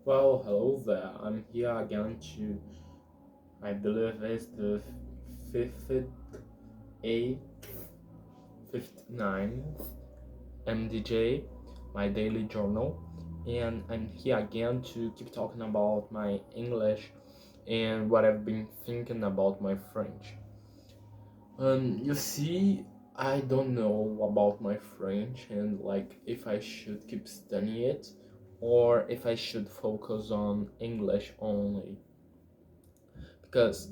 Well, hello there. I'm here again to, I believe it's the fifth, eighth, 59th MDJ, my daily journal, and I'm here again to keep talking about my English and what I've been thinking about my French. You see, I don't know about my French and like if I should keep studying it or if I should focus on English only because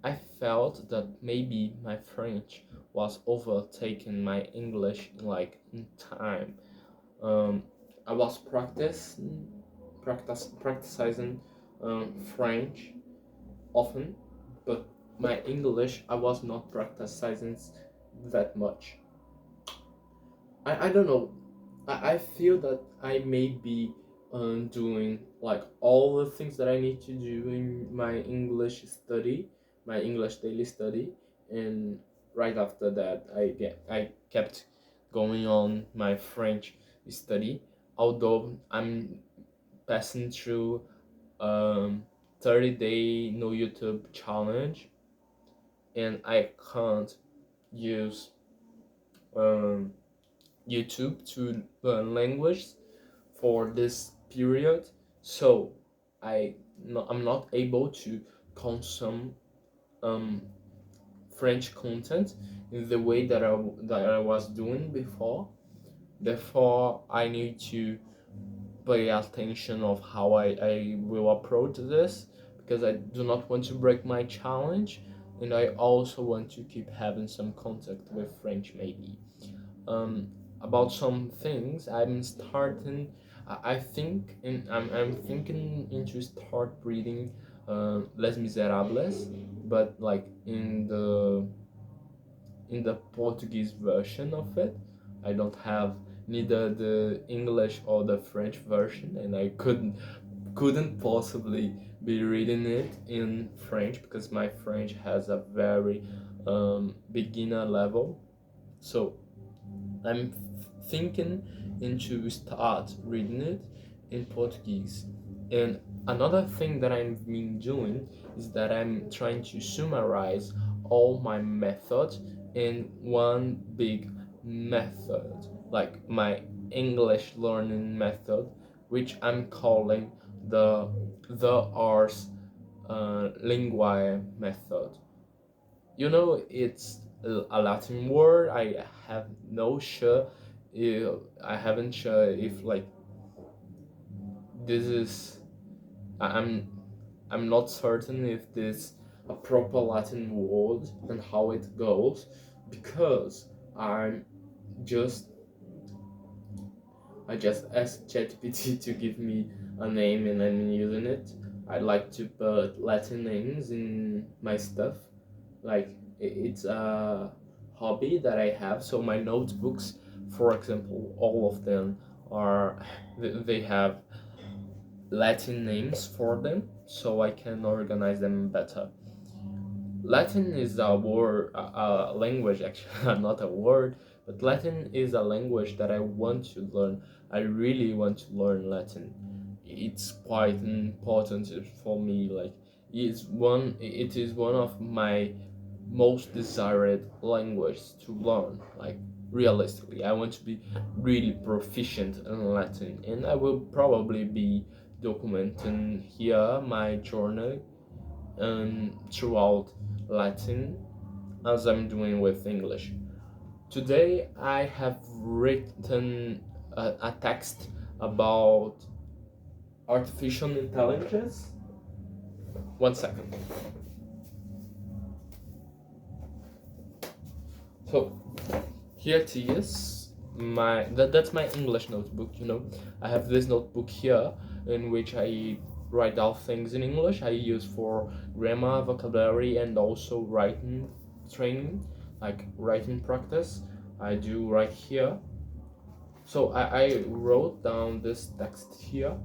I felt that maybe my French was overtaking my English in time. Um, I was practicing French often, but my English I was not practicing that much. I don't know. I feel that I may be doing like all the things that I need to do in my English study, my English daily study, and right after that I kept going on my French study. Although I'm passing through 30-day no YouTube challenge, and I can't use um, YouTube to learn language for this period, so I'm not able to consume um, French content in the way that I was doing before. Therefore, I need to pay attention of how I will approach this because I do not want to break my challenge, and I also want to keep having some contact with French maybe. um, about some things. I'm starting. I think, and I'm thinking into start reading Les Miserables, but like in the Portuguese version of it. I don't have neither the English or the French version, and I couldn't possibly be reading it in French because my French has a very beginner level. So I'm thinking into start reading it in Portuguese. And another thing that I've been doing is that I'm trying to summarize all my methods in one big method, like my English learning method, which I'm calling the ARS LINGUÆ method. It's a Latin word. I have no sure. I haven't sure if like this is. I'm I'm not certain if this a proper Latin word and how it goes because I'm just I just asked ChatGPT to give me a name and I'm using it. I like to put Latin names in my stuff. Like it's a hobby that I have. So my notebooks, for example, all of them are they have Latin names for them, so I can organize them better. Latin is a word, a language actually, not a word, but Latin is a language that I want to learn. I really want to learn Latin. It's quite important for me. Like it is one of my most desired language to learn. Like realistically, I want to be really proficient in Latin, and I will probably be documenting here my journey throughout Latin as I'm doing with English. Today I have written a text about artificial intelligence. One second. So here it is. That's my English notebook. I have this notebook here in which I write down things in English I use for grammar, vocabulary, and also writing training, like writing practice. I do right here. So I wrote down this text here.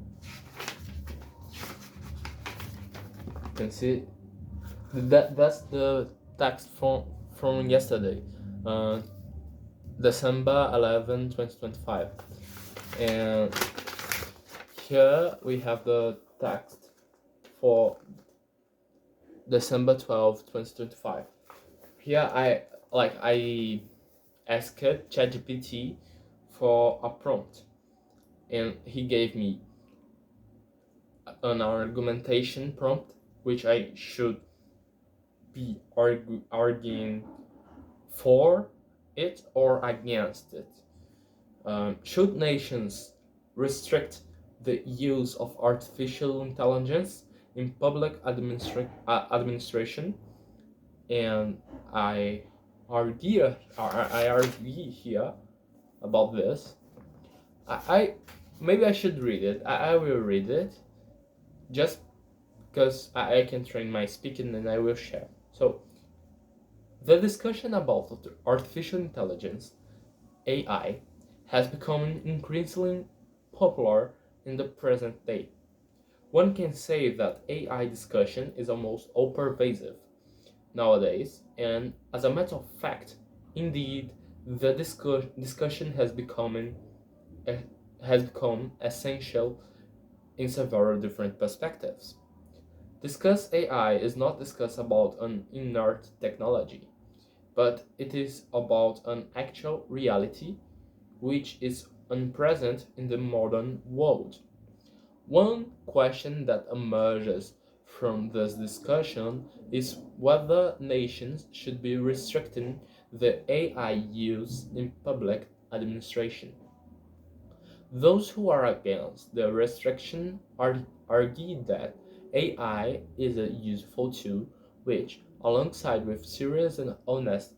You can see that's the text from yesterday, December 11, 2025. And here we have the text for December 12th, 2025. Here I asked ChatGPT for a prompt, and he gave me an argumentation prompt, which I should be arguing for it or against it. Should nations restrict the use of artificial intelligence in public administration? And I argue here about this. I maybe I should read it. I will read it just because I can train my speaking and I will share. So the discussion about artificial intelligence, AI, has become increasingly popular in the present day. One can say that AI discussion is almost all pervasive nowadays, and as a matter of fact, indeed, the discussion has become essential in several different perspectives. Discuss AI is not discuss about an inert technology, but it is about an actual reality which is unpresent in the modern world. One question that emerges from this discussion is whether nations should be restricting the AI use in public administration. Those who are against the restriction argue that AI is a useful tool which, alongside with serious and honest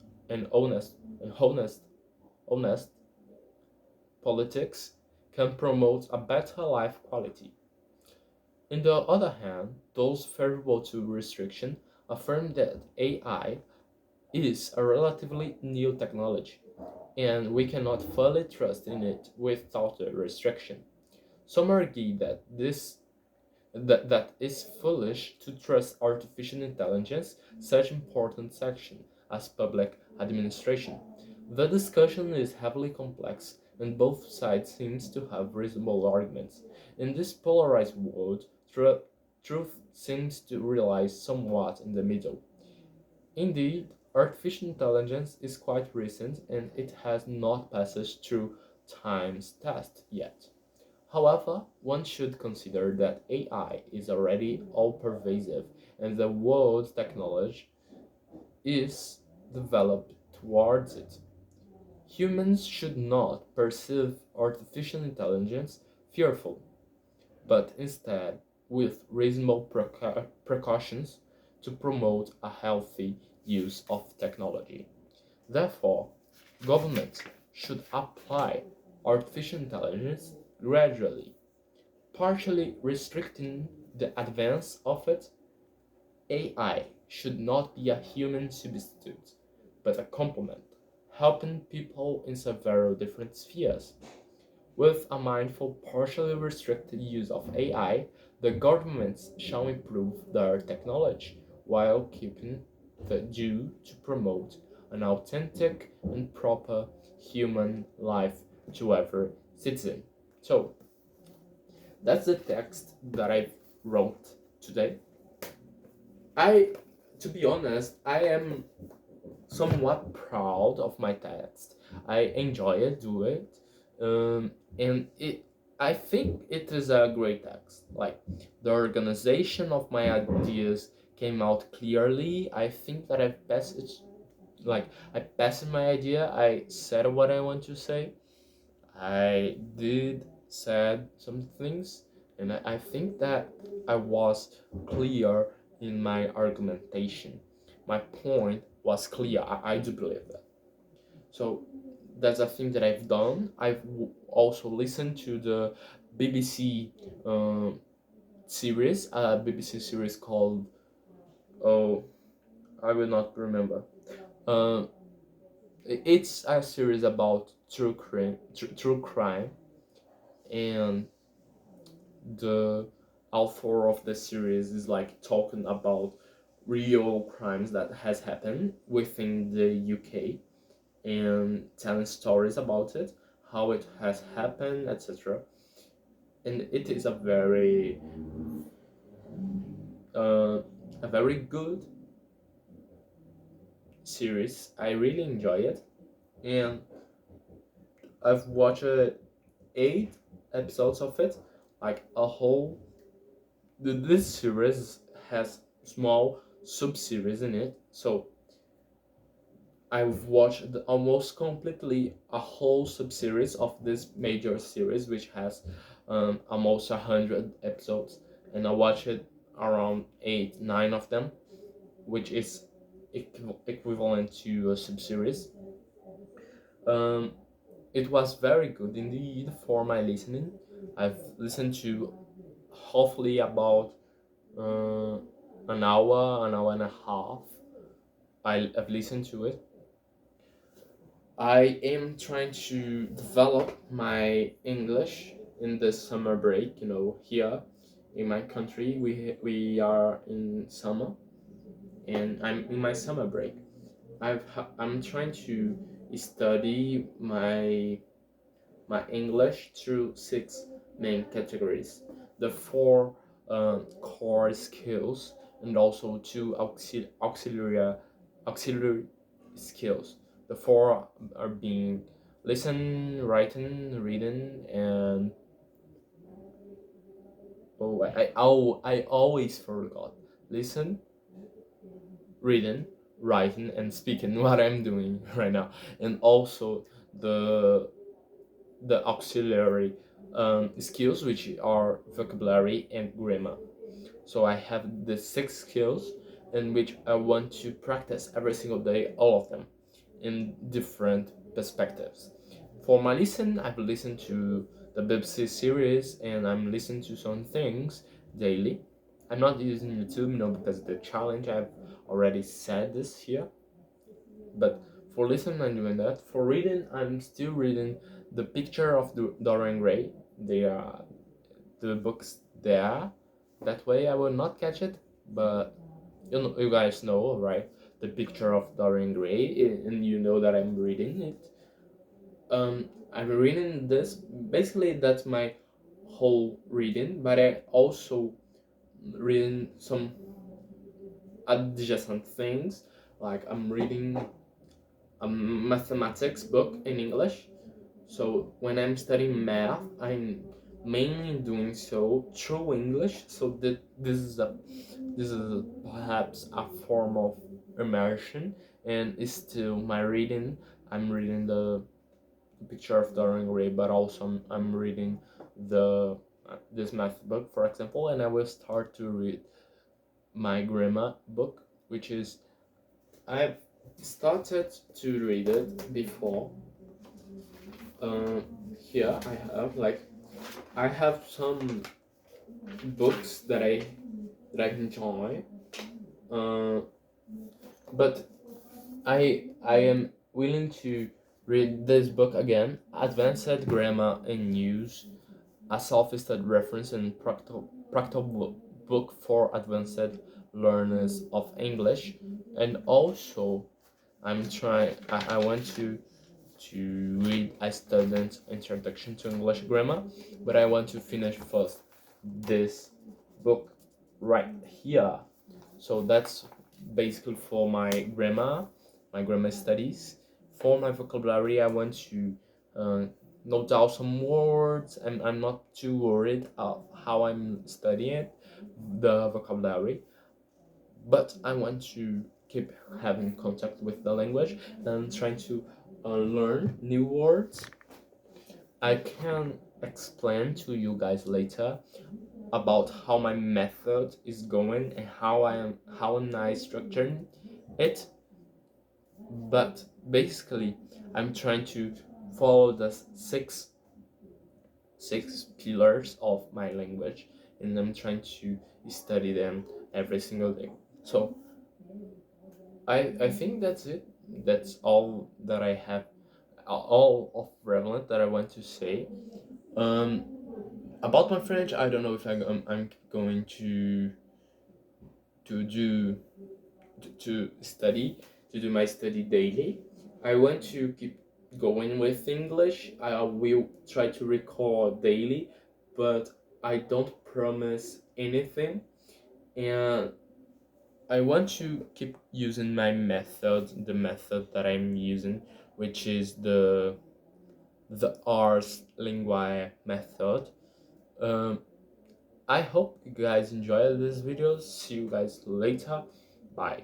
politics, can promote a better life quality. On the other hand, those favorable to restriction affirm that AI is a relatively new technology, and we cannot fully trust in it without a restriction. Some argue that is foolish to trust artificial intelligence such important section as public administration. The discussion is heavily complex, and both sides seems to have reasonable arguments. In this polarized world, truth seems to realize somewhat in the middle. Indeed, artificial intelligence is quite recent and it has not passed through time's test yet. However, one should consider that AI is already all-pervasive and the world's technology is developed towards it. Humans should not perceive artificial intelligence fearful, but instead with reasonable precautions to promote a healthy use of technology. Therefore, governments should apply artificial intelligence gradually, partially restricting the advance of it. AI should not be a human substitute, but a complement, helping people in several different spheres. With a mindful, partially restricted use of AI, the governments shall improve their technology while keeping the due to promote an authentic and proper human life to every citizen. So, that's the text that I wrote today. To be honest, I am somewhat proud of my text. I enjoy it, do it, and I think it is a great text. Like the organization of my ideas came out clearly. I think that I passed my idea. I said what I want to say. I did said some things, and I think that I was clear in my argumentation. My point was clear. I do believe that. So that's a thing that I've done. I've also listened to the BBC series, a BBC series called, oh, I will not remember. Uh, it's a series about true crime, and the author of the series is like talking about real crimes that has happened within the UK and telling stories about it, how it has happened, etc. and it is uh, a very good series. I really enjoy it, and I've watched 8 episodes of it, like a whole. This series has small sub series in it, so I've watched almost completely a whole sub series of this major series, which has almost 100 episodes, and I watched it around 8, 9 of them, which is equivalent to a sub series. Um, it was very good indeed for my listening. I've listened to hopefully about uh, an hour and a half. I've listened to it. I am trying to develop my English in this summer break. You know, here in my country, we are in summer, and I'm in my summer break. I'm trying to study my English through 6 main categories. The 4 core skills, and also 2 auxiliary skills. The 4 are being listen, writing, reading, and I always forgot. Listen, reading, writing, and speaking. What I'm doing right now, and also the the auxiliary skills, which are vocabulary and grammar. So I have the 6 skills in which I want to practice every single day, all of them, in different perspectives. For my listen, I've listened to the BBC series and I'm listening to some things daily. I'm not using YouTube, because the challenge, I've already said this here. But for listening, I'm doing that. For reading, I'm still reading The Picture of Dorian Gray. They are the books there. That way, I will not catch it. But you guys know, right? The Picture of Dorian Gray, and you know that I'm reading it. I'm reading this. Basically, that's my whole reading. But I also reading some adjacent things. Like I'm reading a mathematics book in English. So when I'm studying math, I'm mainly doing so through English. So that this is perhaps a form of immersion, and it's still my reading. I'm reading the Picture of Dorian Gray, but also I'm reading the this math book, for example, and I will start to read my grammar book, which is I've started to read it before. Uh, Here I have some books that I enjoy, uh, but I am willing to read this book again. Advanced Grammar and Use, a self-study reference and practical book for advanced learners of English, and also I want to read a student's introduction to English grammar, but I want to finish first this book right here. So that's basically for my grammar studies. For my vocabulary, I want to uh, note down some words. I'm not too worried of how I'm studying the vocabulary, but I want to keep having contact with the language and trying to learn new words. I can explain to you guys later about how my method is going and how am I structuring it. But basically, I'm trying to follow the six pillars of my language, and I'm trying to study them every single day. So I think that's it. That's all that I have, all of relevant that I want to say. Um, about my French, I don't know if I'm going to do to study to do my study daily. I want to keep going with English. I will try to record daily but I don't promise anything, and I want to keep using my method, the method that I'm using, which is the ARS LINGUÆ method. Um, I hope you guys enjoyed this video. See you guys later. Bye.